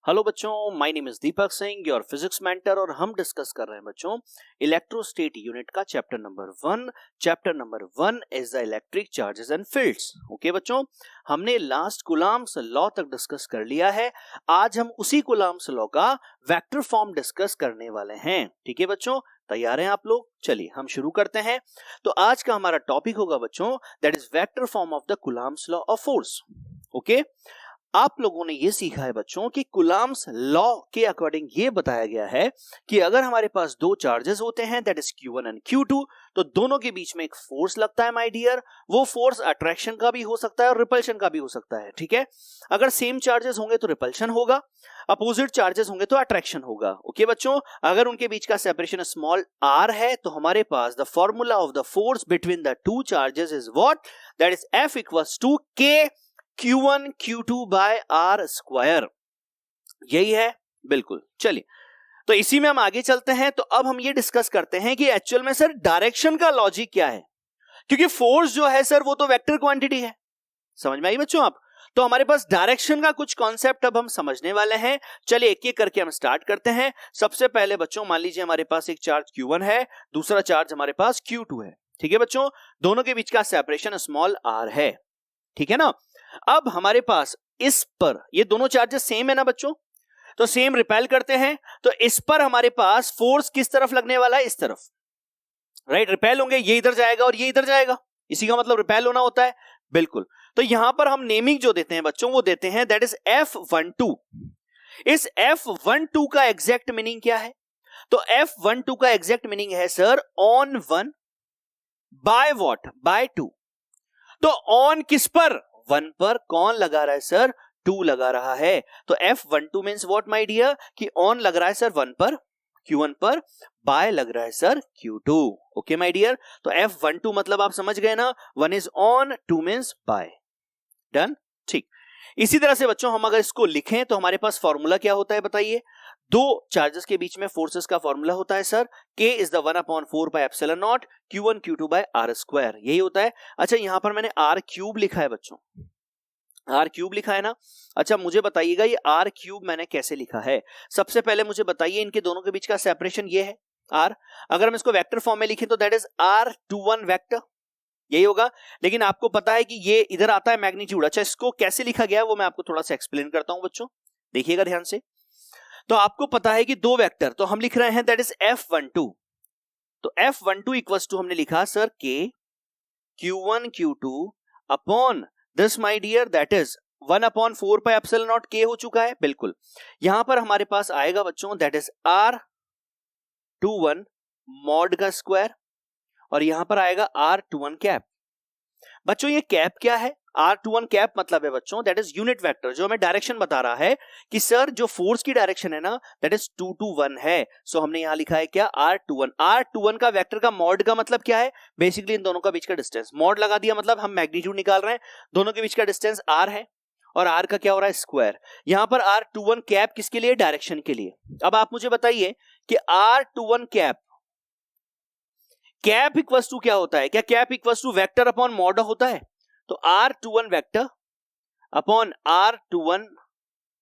Hello बच्चों, my name is Deepak Singh, your physics mentor, और हम डिस्कस कर रहे हैं बच्चों इलेक्ट्रोस्टेट यूनिट का chapter number 1। Chapter number 1 is the electric charges and fields. Okay बच्चों, हमने लास्ट कूलम्ब्स लॉ तक डिस्कस कर लिया है। आज हम उसी कूलम्ब्स लॉ का वेक्टर फॉर्म डिस्कस करने वाले हैं। ठीक है बच्चों, तैयार हैं आप लोग? चलिए हम शुरू करते हैं। तो आज का हमारा टॉपिक होगा बच्चों that is vector form of the Coulomb's law of force. Okay, आप लोगों ने ये सीखा है बच्चों कि कूलम्ब्स लॉ के अकॉर्डिंग ये बताया गया है कि अगर हमारे पास दो चार्जेस होते हैं that is Q1 and Q2, तो दोनों के बीच में एक फोर्स लगता है माय डियर। वो फोर्स अट्रैक्शन का भी हो सकता है और रिपल्शन का भी हो सकता है। ठीक है, अगर सेम चार्जेस होंगे तो रिपल्शन होगा, अपोजिट चार्जेस होंगे तो अट्रैक्शन होगा। ओके बच्चों, अगर उनके बीच का सेपरेशन स्मॉल r है तो हमारे पास the formula of the force between the two charges is what, that is F equals to K Q1 Q2 by R square. यही है बिल्कुल। चलिए, तो इसी में हम आगे चलते हैं। तो अब हम ये डिस्कस करते हैं कि एक्चुअल में सर डायरेक्शन का लॉजिक क्या है, क्योंकि फोर्स जो है सर वो तो वेक्टर क्वांटिटी है। समझ में आई बच्चों आप? तो हमारे पास डायरेक्शन का कुछ कॉन्सेप्ट अब हम समझने वाले हैं। चलिए एक एक करके हम स्टार्ट करते हैं। सबसे पहले बच्चों मान लीजिए हमारे पास एक चार्ज Q1 है, दूसरा चार्ज हमारे पास Q2 है। ठीक है बच्चों, दोनों के बीच का सेपरेशन स्मॉल r है। ठीक है ना? अब हमारे पास इस पर ये दोनों चार्जेस सेम है ना बच्चों, तो सेम रिपेल करते हैं। तो इस पर हमारे पास फोर्स किस तरफ लगने वाला है? इस तरफ, राइट। रिपेल होंगे, ये इधर जाएगा और ये इधर जाएगा, इसी का मतलब रिपेल होना होता है। बिल्कुल। तो यहां पर हम नेमिंग जो देते हैं बच्चों वो देते हैं दैट इज F12। इस F12 का एग्जैक्ट मीनिंग क्या है? तो F12 का एग्जैक्ट मीनिंग है sir on 1 by what, by 2। तो ऑन किस पर? 1 पर। कौन लगा रहा है सर? 2 लगा रहा है। तो F12 means what my dear, कि ऑन लग रहा है सर 1 पर, Q1 पर, बाय लग रहा है sir Q2। Okay my dear, तो F12 मतलब आप समझ गए ना, 1 is on, 2 means by. Done? ठीक। इसी तरह से बच्चों हम अगर इसको लिखें तो हमारे पास फॉर्मूला क्या होता है बताइए? दो चार्जेस के बीच में फोर्सेस का फॉर्मूला होता है sir K is the 1/4 by epsilon not Q1 Q2 by R square. यही होता है। अच्छा, यहां पर मैंने R क्यूब लिखा है बच्चों, R क्यूब लिखा है ना। अच्छा मुझे बताइएगा ये R क्यूब मैंने कैसे लिखा है? सबसे पहले मुझे बताइए इनके दोनों के बीच का सेपरेशन ये है R। अगर हम इसको वेक्टर फॉर्म में लिखें तो दैट इज R21 वेक्टर, यही होगा। लेकिन आपको पता है कि ये इधर आता है मैग्नीट्यूड। अच्छा, इसको कैसे लिखा गया है वो मैं आपको थोड़ा सा एक्सप्लेन करता हूं बच्चों, देखिएगा ध्यान से। तो आपको पता है कि दो वेक्टर, तो हम लिख रहे हैं दैट इज F12। तो F12 इक्वल्स टू हमने लिखा sir K Q1 Q2 upon this my dear that is 1/4 pi epsilon not K हो चुका है। बिल्कुल। यहां पर हमारे पास आएगा बच्चों दैट इज R21 मॉड का स्क्वायर, और यहां पर आएगा R21 कैप। बच्चों ये कैप क्या है? R21 कैप मतलब है बच्चों दैट इज यूनिट वेक्टर, जो हमें डायरेक्शन बता रहा है कि सर जो फोर्स की डायरेक्शन है ना दैट इज 2 to 1 है। सो हमने यहां लिखा है क्या? R21। R21 का वेक्टर का मॉड का मतलब क्या है? बेसिकली इन दोनों का बीच का डिस्टेंस। मॉड लगा दिया मतलब हम मैग्नीट्यूड निकाल रहे हैं, दोनों के बीच का डिस्टेंस R है और R का क्या हो रहा है? स्क्वायर। यहां पर R21 कैप किसके लिए? डायरेक्शन के लिए। अब आप मुझे बताइए कि R21 cap, cap equals to क्या होता है? क्या cap equals to vector upon mod होता है? तो R21 वेक्टर अपॉन R21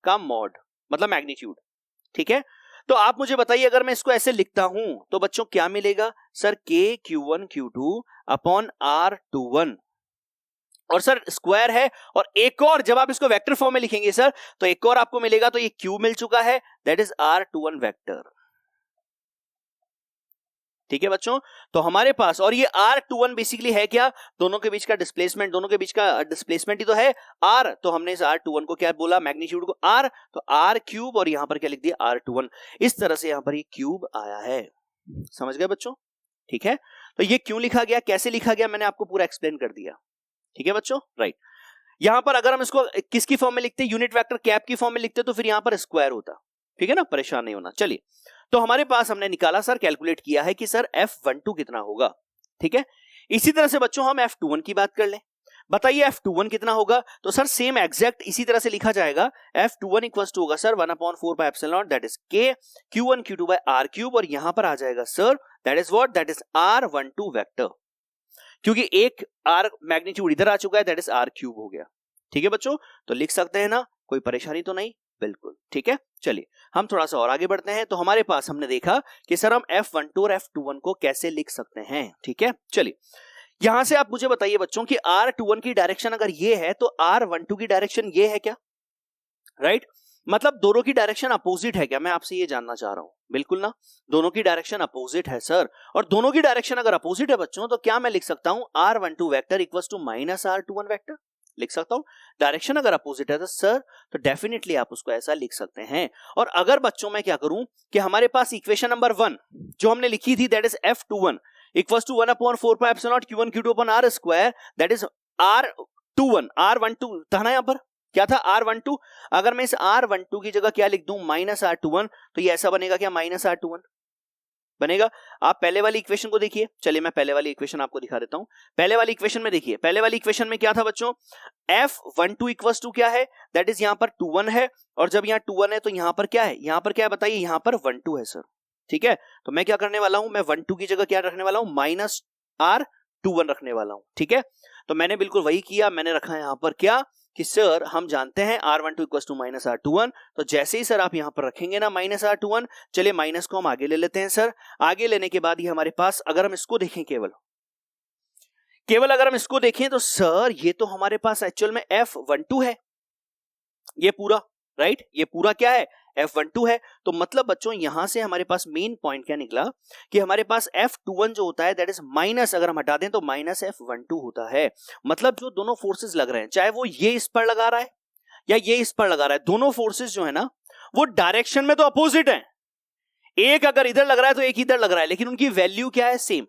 का मॉड मतलब मैग्नीट्यूड। ठीक है, तो आप मुझे बताइए अगर मैं इसको ऐसे लिखता हूं तो बच्चों क्या मिलेगा? Sir K Q1 Q2 upon R21, और सर स्क्वायर है। और एक और जब आप इसको वेक्टर फॉर्म में लिखेंगे सर तो एक और आपको मिलेगा, तो ये Q मिल चुका है दैट इज R21 वेक्टर। ठीक है बच्चों, तो हमारे पास, और ये R21 बेसिकली है क्या? दोनों के बीच का डिस्प्लेसमेंट, दोनों के बीच का डिस्प्लेसमेंट ही तो है R। तो हमने इस R21 को क्या बोला? मैग्नीट्यूड को R, तो R क्यूब, और यहां पर क्या लिख दिया? R21। इस तरह से यहां पर ये क्यूब आया है। समझ गए बच्चों? ठीक है, तो ये क्यों लिखा गया, कैसे लिखा गया, मैंने आपको पूरा एक्सप्लेन कर दिया। ठीक है बच्चों, राइट। यहां पर अगर हम इसको किसकी फॉर्म में लिखते? यूनिट वेक्टर कैप की फॉर्म में लिखते तो फिर यहां पर स्क्वायर होता। ठीक है ना, परेशान नहीं होना। चलिए, तो हमारे पास हमने निकाला सर, कैलकुलेट किया है कि सर F12 कितना होगा। ठीक है, इसी तरह से बच्चों हम F21 की बात कर लें। बताइए F21 कितना होगा? तो सर सेम एग्जैक्ट इसी तरह से लिखा जाएगा। F21 इक्वल्स टू होगा sir 1/4 by epsilon not that is K Q1 Q2 by R cube, और यहां पर आ जाएगा sir that is what, that is R12 vector, क्योंकि एक R मैग्नीट्यूड इधर आ चुका है दैट इज R क्यूब हो गया। ठीक है बच्चों, तो लिख सकते हैं ना, कोई परेशानी तो नहीं? बिल्कुल ठीक है। चलिए हम थोड़ा सा और आगे बढ़ते हैं। तो हमारे पास हमने देखा कि सर हम F12 और F21 को कैसे लिख सकते हैं, ठीक है। चलिए यहां से आप मुझे बताइए बच्चों कि R21 की डायरेक्शन अगर ये है तो R12 की डायरेक्शन ये है क्या, राइट? मतलब दोनों की डायरेक्शन अपोजिट है क्या, मैं आपसे ये जानना चाह रहा हूं। बिल्कुल ना, दोनों की डायरेक्शन अपोजिट है सर। और दोनों की डायरेक्शन अगर अपोजिट है बच्चों तो क्या मैं लिख सकता हूं R12 vector equals to minus R21 vector, लिख सकता हूं। डायरेक्शन अगर अपोजिट है तो सर तो डेफिनेटली आप उसको ऐसा लिख सकते हैं। और अगर बच्चों मैं क्या करूं कि हमारे पास इक्वेशन नंबर 1 जो हमने लिखी थी that is F21 equals to 1/4 pi epsilon Q1 Q2 upon R square, that is R12 था ना, यहां पर क्या था R12। अगर मैं इस R12 की जगह क्या लिख दूं माइनस R21 तो ये ऐसा बनेगा क्या, माइनस R21 बनेगा। आप पहले वाली इक्वेशन को देखिए, चलिए मैं पहले वाली इक्वेशन आपको दिखा देता हूं। पहले वाली इक्वेशन में देखिए, पहले वाली इक्वेशन में क्या था बच्चों, F12 इक्वल्स टू क्या है, दैट इज यहां पर 21 है। और जब यहां 21 है तो यहां पर क्या है, यहां पर क्या है बताइए, यहां पर 12 है सर, ठीक है। तो मैं क्या करने वाला हूं, मैं 12 की जगह क्या रखने वाला हूं, माइनस R21 रखने वाला हूं, ठीक है। तो मैंने बिल्कुल वही किया, मैंने रखा यहां पर क्या कि सर हम जानते हैं R12 equals to minus R21। तो जैसे ही सर आप यहां पर रखेंगे ना माइनस R21, चलिए माइनस को हम आगे ले लेते हैं सर। आगे लेने के बाद ये हमारे पास अगर हम इसको देखें केवल अगर हम इसको देखें तो सर ये तो हमारे पास एक्चुअल में F12 है, ये पूरा, राइट, ये पूरा क्या है, F12 है। तो मतलब बच्चों यहां से हमारे पास मेन पॉइंट क्या निकला कि हमारे पास F21 जो होता है दैट इज माइनस, अगर हम हटा दें तो माइनस F12 होता है। मतलब जो दोनों फोर्सेस लग रहे हैं, चाहे वो ये इस पर लगा रहा है या ये इस पर लगा रहा है, दोनों फोर्सेस जो है ना वो डायरेक्शन में तो अपोजिट है। एक अगर इधर लग रहा है तो एक इधर लग रहा है, लेकिन उनकी वैल्यू क्या है, सेम,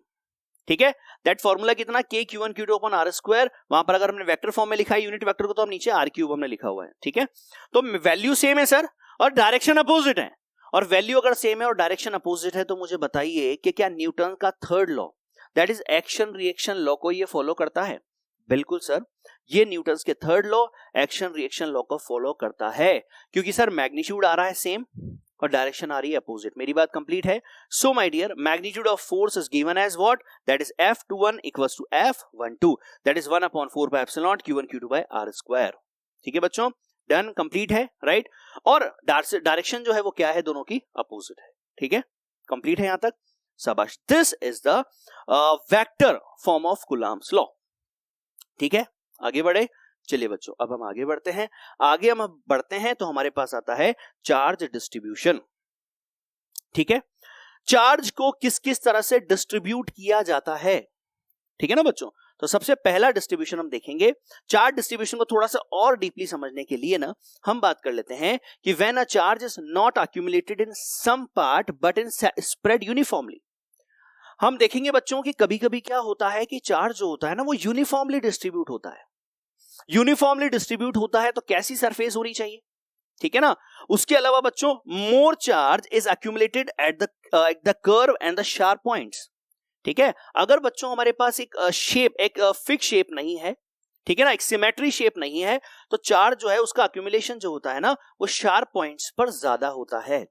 ठीक है। दैट फॉर्मूला कितना, K Q1 Q2 upon R square. वहां पर अगर हमने वेक्टर फॉर्म में लिखा है यूनिट वेक्टर को तो हम नीचे R क्यूब हमने लिखा हुआ है, ठीक है। तो वैल्यू सेम है सर और डायरेक्शन अपोजिट है। और वैल्यू अगर सेम है और डायरेक्शन अपोजिट है तो मुझे बताइए कि क्या न्यूटन का third law that is action reaction law को ये फॉलो करता है। बिल्कुल सर, ये न्यूटन के third law action reaction law को फॉलो करता है, क्योंकि सर मैग्नीट्यूड आ रहा है सेम और डायरेक्शन आ रही है अपोजिट। मेरी बात कंप्लीट है। So my dear, magnitude of force is given as what, that is F21 equals to F12, that is 1/4 pi epsilon Q1 Q2 by R square. ठीक है बच्चों, डन, कंप्लीट है, राइट। और डायरेक्शन जो है वो क्या है, दोनों की अपोजिट है, ठीक है। कंप्लीट है यहां तक, शाबाश। This is the vector form of Coulomb's law, ठीक है। आगे बढ़े, चलिए बच्चों अब हम आगे बढ़ते हैं। आगे हम बढ़ते हैं तो हमारे पास आता है चार्ज डिस्ट्रीब्यूशन, ठीक है। चार्ज को किस किस तरह से डिस्ट्रीब्यूट किया जाता है, ठीक है ना बच्चों। तो सबसे पहला डिस्ट्रीब्यूशन हम देखेंगे। चार्ज डिस्ट्रीब्यूशन को थोड़ा सा और डीपली समझने के लिए ना हम बात कर लेते हैं कि when a charge is not accumulated in some part but in spread uniformly. हम देखेंगे बच्चों कि कभी कभी क्या होता है कि चार्ज जो होता है ना वो यूनिफॉर्मली डिस्ट्रीब्यूट होता है। यूनिफॉर्मली डिस्ट्रीब्यूट होता है तो कैसी सरफेस होनी चाहिए, ठीक है ना। उसके अलावा बच्चों मोर charge is accumulated at the curve and the sharp points, ठीक है। अगर बच्चों हमारे पास एक शेप, एक फिक्स शेप नहीं है, ठीक है ना, एक सिमेट्री शेप नहीं है, तो चार्ज जो है उसका अक्यूमुलेशन जो होता है ना वो शार्प पॉइंट्स पर ज्यादा होता है।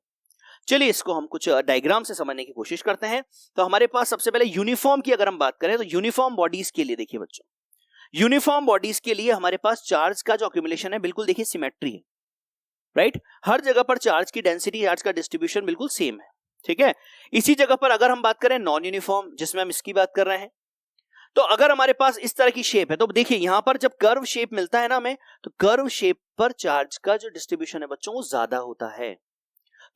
चलिए इसको हम कुछ डायग्राम से समझने की कोशिश करते हैं। तो हमारे पास सबसे पहले यूनिफॉर्म की अगर हम बात करें तो यूनिफॉर्म बॉडीज के लिए देखिए बच्चों, यूनिफॉर्म बॉडीज के लिए हमारे पास चार्ज का जो अक्यूमुलेशन है बिल्कुल देखिए सिमेट्री है, राइट। हर जगह पर चार्ज की डेंसिटी, चार्ज का डिस्ट्रीब्यूशन बिल्कुल सेम है, ठीक है। इसी जगह पर अगर हम बात करें नॉन यूनिफॉर्म, जिसमें हम इसकी बात कर रहे हैं, तो अगर हमारे पास इस तरह की शेप है तो देखिए यहां पर जब कर्व शेप मिलता है ना हमें, तो कर्व शेप पर चार्ज का जो डिस्ट्रीब्यूशन है बच्चों वो ज्यादा होता है।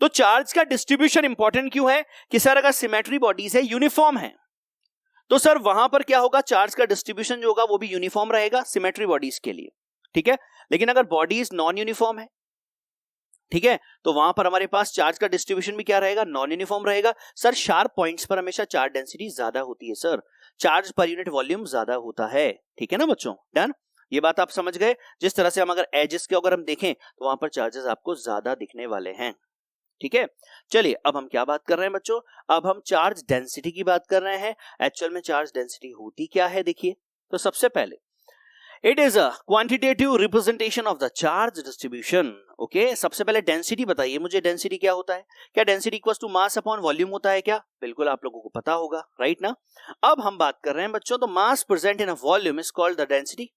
तो चार्ज का डिस्ट्रीब्यूशन इंपॉर्टेंट क्यों है कि सर अगर सिमेट्री बॉडीज है, यूनिफॉर्म है, तो सर वहां पर क्या होगा, चार्ज का डिस्ट्रीब्यूशन जो होगा वो भी यूनिफॉर्म रहेगा सिमेट्री बॉडीज के लिए, ठीक है। लेकिन अगर बॉडीज नॉन यूनिफॉर्म है, ठीक है, तो वहां पर हमारे पास चार्ज का डिस्ट्रीब्यूशन भी क्या रहेगा, नॉन यूनिफॉर्म रहेगा। सर शार्प पॉइंट्स पर हमेशा चार्ज डेंसिटी ज्यादा होती है sir, charge per unit volume ज्यादा होता है, ठीक है ना बच्चों, डन। ये बात आप समझ गए। जिस तरह से हम अगर एजेस के अगर हम देखें तो वहां पर चार्जेस आपको ज्यादा दिखने वाले हैं, ठीक है। चलिए अब हम क्या बात कर रहे हैं बच्चों, अब हम चार्ज डेंसिटी की बात कर रहे हैं। एक्चुअल में चार्ज डेंसिटी होती क्या है देखिए। तो सबसे पहले it is a quantitative representation of the charge distribution, okay. सबसे पहले डेंसिटी बताइए मुझे, डेंसिटी क्या होता है, क्या density equals to mass upon volume होता है क्या, बिल्कुल आप लोगों को पता होगा, राइट ना। अब हम बात कर रहे हैं बच्चों, तो मास present in a volume is called the density,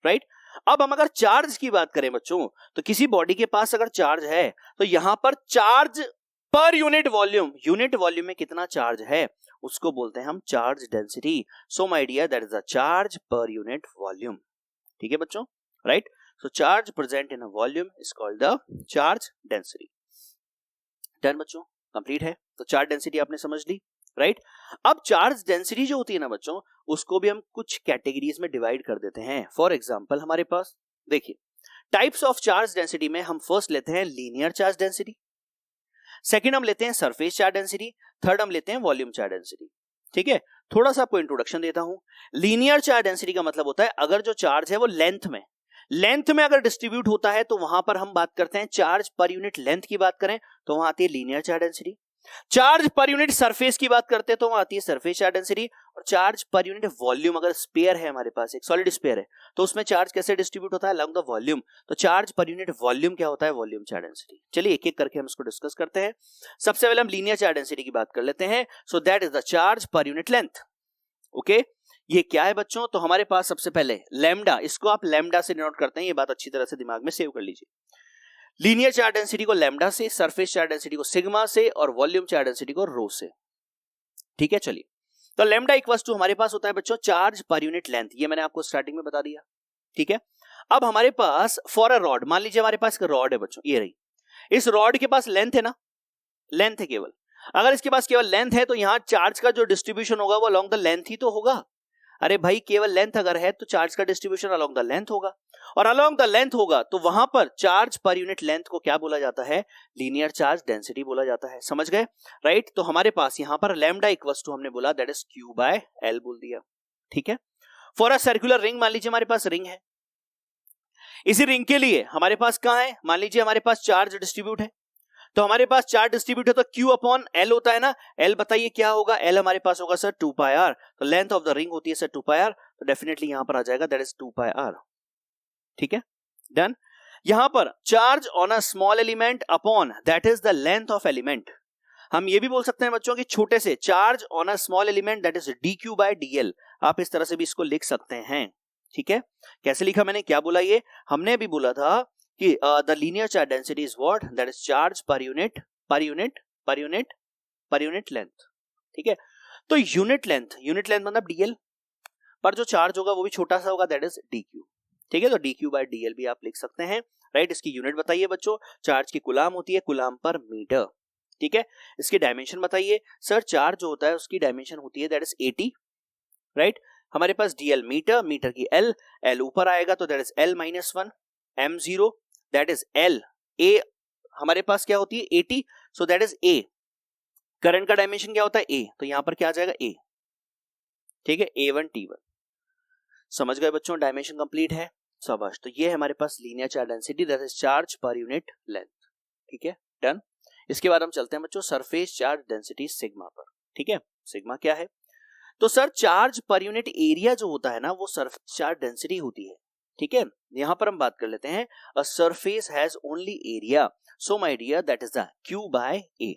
right. अब हम अगर चार्ज की बात करें बच्चों, तो किसी बॉडी के पास अगर चार्ज है तो यहां पर चार्ज पर यूनिट वॉल्यूम में कितना चार्ज है उसको बोलते हैं हम charge density. So my dear, that is the charge per unit volume. ठीक है बच्चों, right. So charge present in a volume is called the charge density. Done बच्चों, कंप्लीट है. तो चार्ज डेंसिटी आपने समझ ली, राइट. अब चार्ज डेंसिटी जो होती है ना बच्चों, उसको भी हम कुछ कैटेगरीज में डिवाइड कर देते हैं. फॉर एग्जांपल हमारे पास देखिए टाइप्स ऑफ चार्ज डेंसिटी में हम फर्स्ट लेते हैं लीनियर चार्ज डेंसिटी, सेकंड हम लेते हैं सरफेस चार्ज डेंसिटी, थर्ड हम लेते हैं वॉल्यूम चार्ज डेंसिटी. ठीक है, थोड़ा सा आपको इंट्रोडक्शन देता हूं. लीनियर चार्ज डेंसिटी का मतलब होता है अगर जो चार्ज है वो लेंथ में अगर डिस्ट्रीब्यूट होता है तो वहां पर हम बात करते हैं चार्ज पर यूनिट लेंथ की बात करें तो वहां आती है linear charge density. Charge per unit surface की बात करते हैं तो वहां आती है सरफेस चार्ज डेंसिटी. और चार्ज पर यूनिट वॉल्यूम, अगर स्पेयर है हमारे पास, एक सॉलिड स्पेयर है, तो उसमें चार्ज कैसे डिस्ट्रीब्यूट होता है अलोंग द वॉल्यूम, तो चार्ज पर यूनिट वॉल्यूम क्या होता है, वॉल्यूम चार्ज डेंसिटी. चलिए एक एक करके हम इसको डिस्कस करते हैं. सबसे पहले हम लीनियर चार्ज डेंसिटी की बात कर लेते हैं. So that is the charge per unit length. Okay, ये क्या है बच्चों, तो हमारे पास सबसे पहले लैम्डा, इसको आप लैम्डा से डिनोट करते हैं, ये बात अच्छी तरह से दिमाग में सेव कर लीजिए. लीनियर चार्ज डेंसिटी को लैम्डा से, सरफेस चार्ज डेंसिटी को सिग्मा से और वॉल्यूम चार्ज डेंसिटी को रो से. ठीक है, चलिए. तो लैम्डा इक्वल्स टू हमारे पास होता है बच्चों चार्ज पर यूनिट लेंथ, ये मैंने आपको स्टार्टिंग में बता दिया. ठीक है, अब हमारे पास फॉर अ रॉड, मान लीजिए हमारे पास एक रॉड है बच्चों, ये रही. इस रॉड के पास लेंथ है ना, लेंथ है केवल. अगर इसके पास केवल लेंथ है तो यहां चार्ज का जो डिस्ट्रीब्यूशन होगा वो अलोंग द लेंथ ही तो होगा. अरे भाई, केवल लेंथ अगर है तो चार्ज का डिस्ट्रीब्यूशन अलोंग द लेंथ होगा, और अलोंग द लेंथ होगा तो वहां पर चार्ज पर यूनिट लेंथ को क्या बोला जाता है, लीनियर चार्ज डेंसिटी बोला जाता है. समझ गए, राइट. तो हमारे पास यहां पर लैम्डा इक्वल्स टू हमने बोला that is Q by L बोल दिया. ठीक है, फॉर अ सर्कुलर रिंग, मान लीजिए हमारे पास रिंग है. इसी रिंग के लिए हमारे पास कहां है, मान लीजिए हमारे पास चार्ज डिस्ट्रीब्यूट है, तो हमारे पास चार्ज डिस्ट्रीब्यूट है तो Q अपॉन L होता है ना. L बताइए क्या होगा, L हमारे पास होगा सर 2 पाई r. तो लेंथ ऑफ द रिंग होती है सर 2 पाई r, तो डेफिनेटली यहां पर आ जाएगा दैट इज 2 पाई r. ठीक है, डन. यहां पर charge on a small element upon that is the length of element. हम ये भी बोल सकते हैं बच्चों कि छोटे से charge on a small element that is dq by dl. आप इस तरह से भी इसको लिख सकते हैं. ठीक है, कैसे लिखा मैंने, क्या बोला, ये हमने अभी बोला था कि the linear charge density is what, that is charge per unit length. ठीक है, तो यूनिट लेंथ मतलब dl, पर जो चार्ज होगा वो भी छोटा सा होगा, दैट इज dq. ठीक है, तो dq बाय dl भी आप लिख सकते हैं, राइट. इसकी यूनिट बताइए बच्चों, चार्ज की कूलाम होती है कूलाम पर मीटर. ठीक है, इसकी डायमेंशन बताइए, सर चार्ज जो होता है उसकी डायमेंशन होती है दैट इज 80, राइट. हमारे पास dl मीटर, मीटर की l ऊपर आएगा तो that is l minus 1 m0, that is l. a हमारे पास क्या होती है 80, so that is a. Current का डायमेंशन क्या होता है a, तो यहां पर क्या आ जाएगा a. ठीक है, a1 t1. समझ गए बच्चों, डायमेंशन कंप्लीट है, शाबाश. तो ये है हमारे पास linear charge density, that is charge per unit length. ठीक है, डन. इसके बाद हम चलते हैं बच्चों सरफेस चार्ज डेंसिटी सिग्मा पर. ठीक है, सिग्मा क्या है, तो sir charge per unit area जो होता है ना वो सरफेस चार्ज डेंसिटी होती है. ठीक है, यहां पर हम बात कर लेते हैं a surface has only area, so my dear that is the q by a.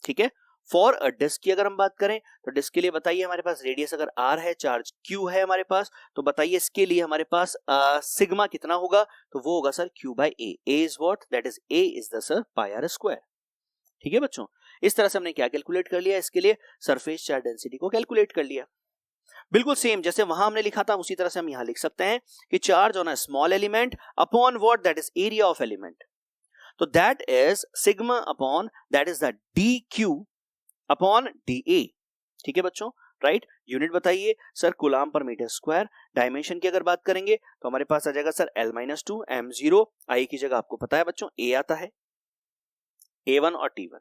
ठीक है, फॉर अ डिस्क की अगर हम बात करें तो डिस्क के लिए बताइए हमारे पास रेडियस अगर r है, चार्ज q है हमारे पास, तो बताइए इसके लिए हमारे पास सिग्मा कितना होगा, तो वो होगा sir q by a. a is what, that is a is the sir pi r square. ठीक है बच्चों, इस तरह से हमने क्या कैलकुलेट कर लिया, इसके लिए सरफेस चार्ज डेंसिटी को कैलकुलेट कर लिया. बिल्कुल सेम जैसे वहां हमने लिखा था उसी तरह से हम यहां लिख सकते हैं कि charge on a small element upon what, that is area of element. तो that is sigma upon that is the dq upon dA. ठीक है बच्चों, राइट. यूनिट बताइए sir coulomb per metre square. Dimension की अगर बात करेंगे तो हमारे पास आ जाएगा सर l-2 m0. I की जगह आपको पता है बच्चों a आता है, a1 और t1.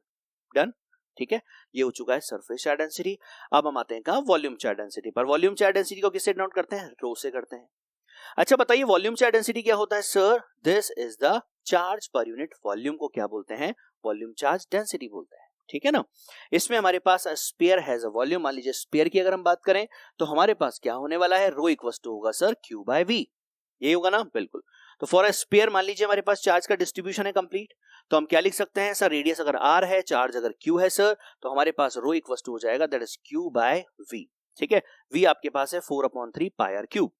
डन. ठीक है, ये हो चुका है सरफेस चार्ज डेंसिटी. अब हम आते हैं कहां, वॉल्यूम चार्ज डेंसिटी पर. वॉल्यूम चार्ज डेंसिटी को किससे डिनोट करते हैं, रो से करते हैं. अच्छा बताइए वॉल्यूम चार्ज डेंसिटी क्या होता है, sir this is the charge per unit volume को क्या बोलते हैं, वॉल्यूम चार्ज डेंसिटी बोलते हैं. ठीक है ना, इसमें हमारे पास स्फीयर हैज अ वॉल्यूम. मान लीजिए स्फीयर की अगर हम बात करें तो हमारे पास क्या होने वाला है, रो इक्वल्स टू होगा सर q बाय v. यही होगा ना, बिल्कुल. तो फॉर अ स्फीयर मान लीजिए हमारे पास चार्ज का डिस्ट्रीब्यूशन है कंप्लीट, तो हम क्या लिख सकते हैं सर, रेडियस अगर r है, चार्ज अगर q है सर, तो हमारे पास रो इक्वल्स टू हो जाएगा that is q by v. ठीक है, v आपके पास है 4/3 pi r cube.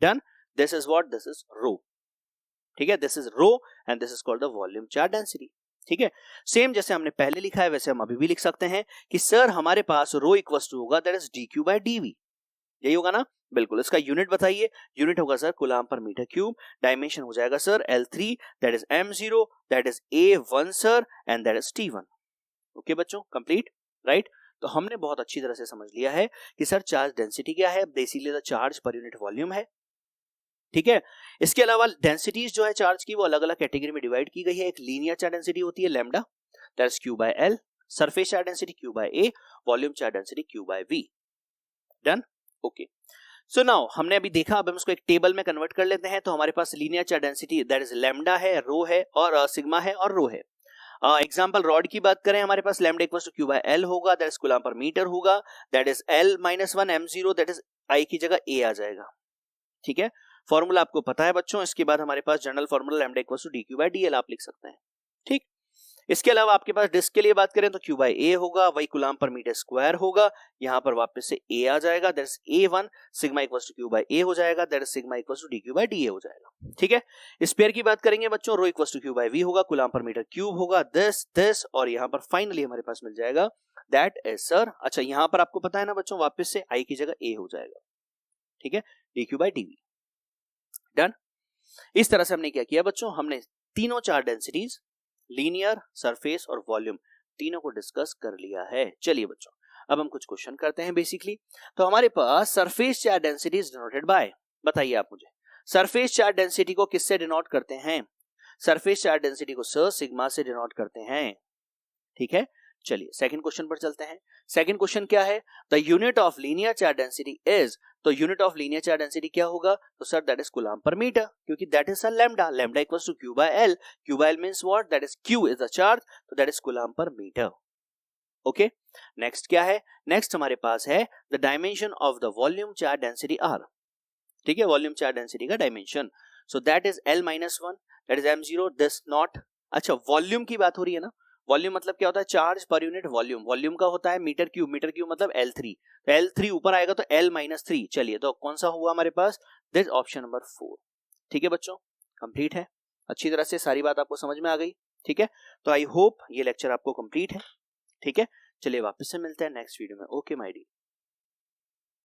Done. This is what, this is rho, ठीक है, this is rho and this is called the volume charge density, ठीक है। सेम जैसे हमने पहले लिखा है वैसे हम अभी भी लिख सकते हैं कि सर हमारे पास रो इक्वल्स टू होगा that is dq by dv, यही होगा ना, बिल्कुल। इसका यूनिट बताइए, यूनिट होगा sir coulomb per metre cube, dimension हो जाएगा sir L3 that is m0 that is A1 sir and that is T1। Okay बच्चों, कंप्लीट, राइट। तो हमने बहुत अच्छी तरह से समझ लिया है कि सर चार्ज डेंसिटी क्या है, basically the charge per unit volume है, ठीक है। इसके अलावा डेंसिटीज जो है चार्ज की वो अलग अलग कैटेगरी में डिवाइड की गई है। एक लीनियर चार्ज डेंसिटी होती है lambda that is Q by L, surface charge density Q by A, volume charge density Q by V। Done, okay. So now हमने अभी देखा, अब हम इसको एक टेबल में कन्वर्ट कर लेते हैं। तो हमारे पास linear charge density that is lambda है, रो है और सिग्मा है और रो है। एग्जांपल रॉड की बात करें, हमारे पास lambda equals to Q by L होगा that is coulomb per metre होगा, that is L minus 1 m0 that is I की जगह A आ जाएगा, ठीक है। फॉर्मूला आपको पता है बच्चों। इसके बाद हमारे पास general formula lambda equals to dq by dl आप लिख सकते हैं, ठीक। इसके अलावा आपके पास डिस्क के लिए बात करें तो Q बाय A होगा, वही कूलम्ब पर मीटर स्क्वायर होगा, यहां पर वापस से A आ जाएगा that is A1, sigma equals to Q by A हो जाएगा that is sigma equals to dq by dA हो जाएगा, ठीक है। स्पेयर की बात करेंगे बच्चों, rho equals to Q by V होगा, कूलम्ब पर मीटर क्यूब होगा, दिस और यहां पर फाइनली हमारे पास मिल जाएगा दैट इज सर, अच्छा यहां पर आपको पता है ना बच्चों, वापस से I की जगह A हो जाएगा, ठीक है, dq बाय dV। डन। इस तरह से हमने क्या किया बच्चों, हमने तीनों चार्ज डेंसिटीज लीनियर, सरफेस और वॉल्यूम तीनों को डिस्कस कर लिया है। चलिए बच्चों अब हम कुछ क्वेश्चन करते हैं बेसिकली। तो हमारे पास surface charge density is denoted by, बताइए आप मुझे, सरफेस चार्ज डेंसिटी को किससे डिनोट करते हैं? सरफेस चार्ज डेंसिटी को सर सिग्मा से डिनोट करते हैं, ठीक है। चलिए सेकंड क्वेश्चन पर चलते हैं। सेकंड क्वेश्चन क्या है, the unit of linear charge density is, तो unit of linear charge density क्या होगा, तो sir that is coulomb per metre, क्योंकि that is sir lambda, lambda equals to Q by L, Q by L means what, that is Q is the charge, तो that is coulomb per metre, okay. Next क्या है, next हमारे पास है the dimension of the volume charge density R, ठीक है, volume charge density का dimension, so that is L minus 1 that is m0 this not, अच्छा वॉल्यूम की बात हो रही है ना, वॉल्यूम मतलब क्या होता है, charge per unit volume, volume का होता है मीटर क्यूब, मीटर क्यूब मतलब L3, तो L3 ऊपर आएगा तो L माइनस 3, चलिए तो कौन सा हुआ हमारे पास, दिस ऑप्शन नंबर 4, ठीक है बच्चों, कंप्लीट है, अच्छी तरह से सारी बात आपको समझ में आ गई, ठीक है। तो आई होप ये लेक्चर आपको कंप्लीट है, ठीक है। चलिए वापस से मिलते हैं नेक्स्ट वीडियो में, ओके माय डियर।